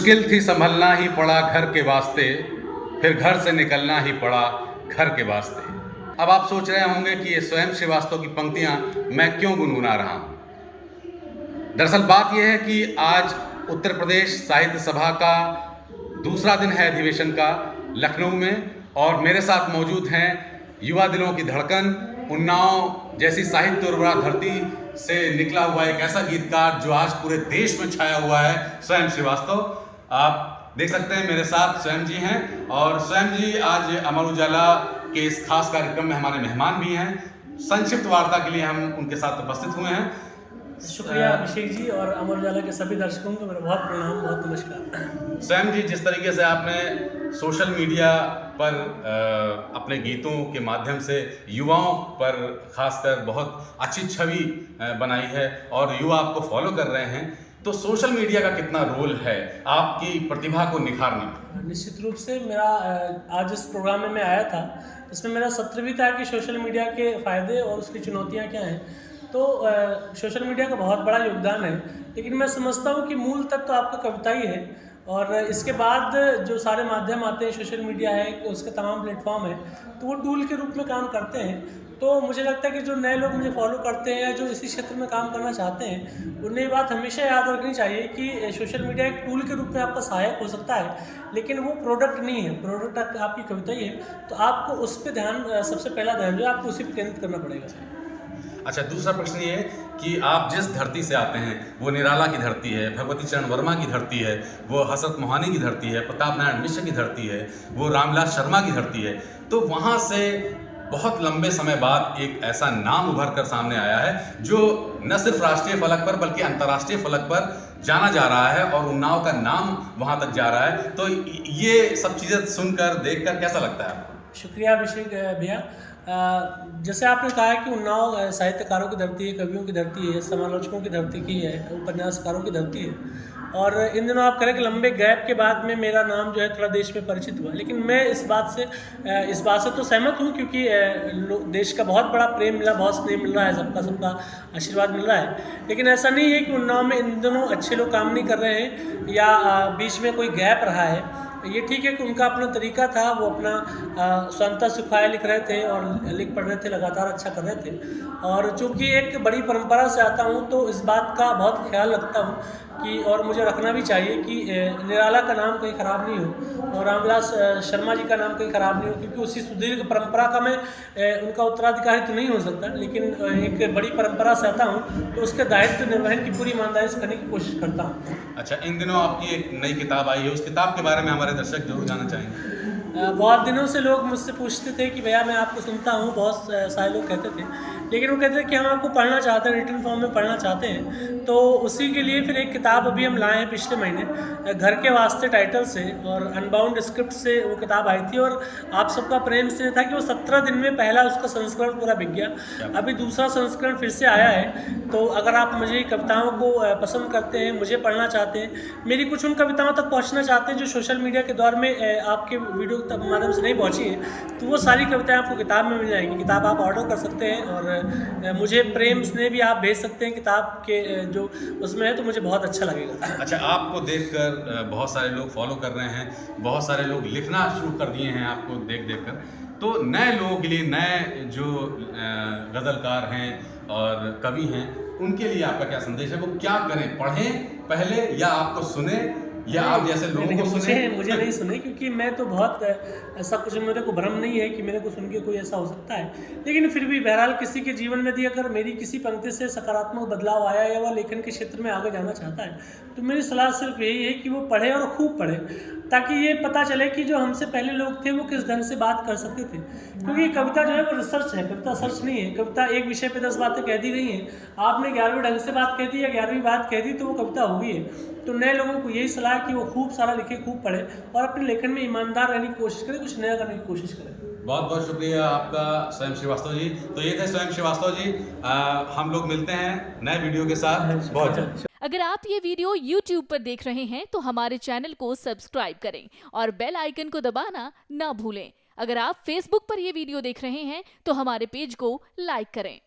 मुश्किल थी संभलना ही पड़ा घर के वास्ते, फिर घर से निकलना ही पड़ा घर के वास्ते। अब आप सोच रहे होंगे कि ये स्वयं श्रीवास्तव की पंक्तियां मैं क्यों गुनगुना रहा हूं। दरअसल बात यह है कि आज उत्तर प्रदेश साहित्य सभा का दूसरा दिन है अधिवेशन का लखनऊ में, और मेरे साथ मौजूद हैं युवा दिलों की धड़कन, उन्नाव जैसी साहित्य उर्वरा धरती से निकला हुआ एक ऐसा गीतकार जो आज पूरे देश में छाया हुआ है, स्वयं श्रीवास्तव। आप देख सकते हैं मेरे साथ स्वयं जी हैं, और स्वयं जी आज अमर उजाला के इस खास कार्यक्रम में हमारे मेहमान भी हैं। संक्षिप्त वार्ता के लिए हम उनके साथ उपस्थित हुए हैं। शुक्रिया अभिषेक जी, और अमर उजाला के सभी दर्शकों को मेरा बहुत प्रणाम, बहुत नमस्कार। स्वयं जी, जिस तरीके से आपने सोशल मीडिया पर अपने गीतों के माध्यम से युवाओं पर खासकर बहुत अच्छी छवि बनाई है और युवा आपको फॉलो कर रहे हैं, तो सोशल मीडिया का कितना रोल है आपकी प्रतिभा को निखारने में? निश्चित रूप से मेरा आज इस प्रोग्राम में मैं आया था, इसमें मेरा सत्र भी था कि सोशल मीडिया के फ़ायदे और उसकी चुनौतियाँ क्या हैं। तो सोशल मीडिया का बहुत बड़ा योगदान है, लेकिन मैं समझता हूँ कि मूल तत्व तो आपका कविता ही है, और इसके बाद जो सारे माध्यम आते हैं, सोशल मीडिया है, उसके तमाम प्लेटफॉर्म है, तो वो टूल के रूप में काम करते हैं। तो मुझे लगता है कि जो नए लोग मुझे फॉलो करते हैं या जो इसी क्षेत्र में काम करना चाहते हैं, उन्हें ये बात हमेशा याद रखनी चाहिए कि सोशल मीडिया एक टूल के रूप में आपका सहायक हो सकता है, लेकिन वो प्रोडक्ट नहीं है। प्रोडक्ट आपकी कविता ही है, तो आपको उस पर ध्यान, सबसे पहला ध्यान जो है आपको उसी पर केंद्रित करना पड़ेगा। अच्छा, दूसरा प्रश्न ये है कि आप जिस धरती से आते हैं वो निराला की धरती है, भगवती चरण वर्मा की धरती है, वो हसरत मोहानी की धरती है, प्रताप नारायण मिश्र की धरती है, वो रामविलास शर्मा की धरती है। तो वहाँ से बहुत लंबे समय बाद एक ऐसा नाम उभर कर सामने आया है जो न सिर्फ राष्ट्रीय फलक पर बल्कि अंतर्राष्ट्रीय फलक पर जाना जा रहा है, और उन्नाव का नाम वहाँ तक जा रहा है। तो ये सब चीज़ें सुनकर देखकर कैसा लगता है आपको? शुक्रिया अभिषेक भैया। जैसे आपने कहा है कि उन्नाव साहित्यकारों की धरती है, कवियों की धरती है, समालोचकों की धरती की है, उपन्यासकारों की धरती है, और इन दिनों आप करें कि लंबे गैप के बाद में मेरा नाम जो है थोड़ा देश में परिचित हुआ। लेकिन मैं इस बात से तो सहमत हूँ, क्योंकि देश का बहुत बड़ा प्रेम मिला, बहुत स्नेह मिल रहा है, सबका आशीर्वाद मिल रहा है। लेकिन ऐसा नहीं है कि उन्नाव में इन दिनों अच्छे लोग काम नहीं कर रहे हैं या बीच में कोई गैप रहा है। ये ठीक है कि उनका अपना तरीका था, वो अपना स्वतंत्रता सुखाए लिख रहे थे और लिख पढ़ रहे थे, लगातार अच्छा कर रहे थे। और चूँकि एक बड़ी परंपरा से आता हूँ, तो इस बात का बहुत ख्याल रखता हूँ कि, और मुझे रखना भी चाहिए कि निराला का नाम कहीं ख़राब नहीं हो और रामविलास शर्मा जी का नाम कहीं ख़राब नहीं हो, क्योंकि उसी सुदीर्घ परंपरा का मैं उनका उत्तराधिकारी तो नहीं हो सकता, लेकिन एक बड़ी परंपरा से आता हूँ, तो उसके दायित्व निर्वहन की पूरी ईमानदारी से करने की कोशिश करता हूँ। अच्छा, इन दिनों आपकी एक नई किताब आई है, उस किताब के बारे में हमारे दर्शक जरूर जानना चाहेंगे। बहुत दिनों से लोग मुझसे पूछते थे कि भैया मैं आपको सुनता हूँ, बहुत सारे लोग कहते थे, लेकिन वो कहते थे कि हम आपको पढ़ना चाहते हैं, रिटन फॉर्म में पढ़ना चाहते हैं। तो उसी के लिए फिर एक किताब अभी हम लाए हैं पिछले महीने, घर के वास्ते टाइटल से, और अनबाउंड स्क्रिप्ट से वो किताब आई थी, और आप सबका प्रेम से था कि वो 17 दिन में पहला उसका संस्करण पूरा बिक गया। अभी दूसरा संस्करण फिर से आया है। तो अगर आप मुझे कविताओं को पसंद करते हैं, मुझे पढ़ना चाहते हैं, मेरी कुछ उन कविताओं तक पहुँचना चाहते हैं जो सोशल मीडिया के दौर में आपके वीडियो माध्यम से नहीं पहुँची है, तो वो सारी कविताएं आपको किताब में मिल जाएंगी। किताब आप ऑर्डर कर सकते हैं, और मुझे प्रेम स्नेह भी आप भेज सकते हैं किताब के जो उसमें है, तो मुझे बहुत अच्छा लगेगा। अच्छा, आपको देखकर बहुत सारे लोग फॉलो कर रहे हैं, बहुत सारे लोग लिखना शुरू कर दिए हैं आपको देख कर। तो नए लोगों के लिए, नए जो गज़लकार हैं और कवि हैं, उनके लिए आपका क्या संदेश है? वो क्या करें, पढ़ें पहले या आपको सुने, या आप जैसे लोगों को सुने? मुझे नहीं सुने, क्योंकि मैं तो बहुत ऐसा कुछ मेरे को भ्रम नहीं है कि मेरे को सुन के कोई ऐसा हो सकता है। लेकिन फिर भी बहरहाल किसी के जीवन में भी अगर मेरी किसी पंक्ति से सकारात्मक बदलाव आया या वह लेखन के क्षेत्र में आगे जाना चाहता है, तो मेरी सलाह सिर्फ यही है कि वो पढ़े और खूब पढ़े, ताकि ये पता चले कि जो हमसे पहले लोग थे वो किस ढंग से बात कर सकते थे। क्योंकि कविता जो है वो रिसर्च है, कविता सर्च नहीं है। कविता एक विषय पे 10 बातें कह दी गई हैं, आपने 11वें ढंग से बात कह दी या 11वीं बात कह दी, तो वो कविता हो गई है। तो नए लोगों को यही सलाह है कि वो खूब सारा लिखे, खूब पढ़े, और अपने लेखन में ईमानदार रहने की कोशिश करें, कुछ नया करने की कोशिश करें। बहुत बहुत शुक्रिया आपका स्वयं श्रीवास्तव जी। तो ये थे स्वयं श्रीवास्तव जी। हम लोग मिलते हैं नए वीडियो के साथ बहुत जल्द। अगर आप ये वीडियो YouTube पर देख रहे हैं तो हमारे चैनल को सब्सक्राइब करें और बेल आइकन को दबाना ना भूलें। अगर आप Facebook पर ये वीडियो देख रहे हैं तो हमारे पेज को लाइक करें।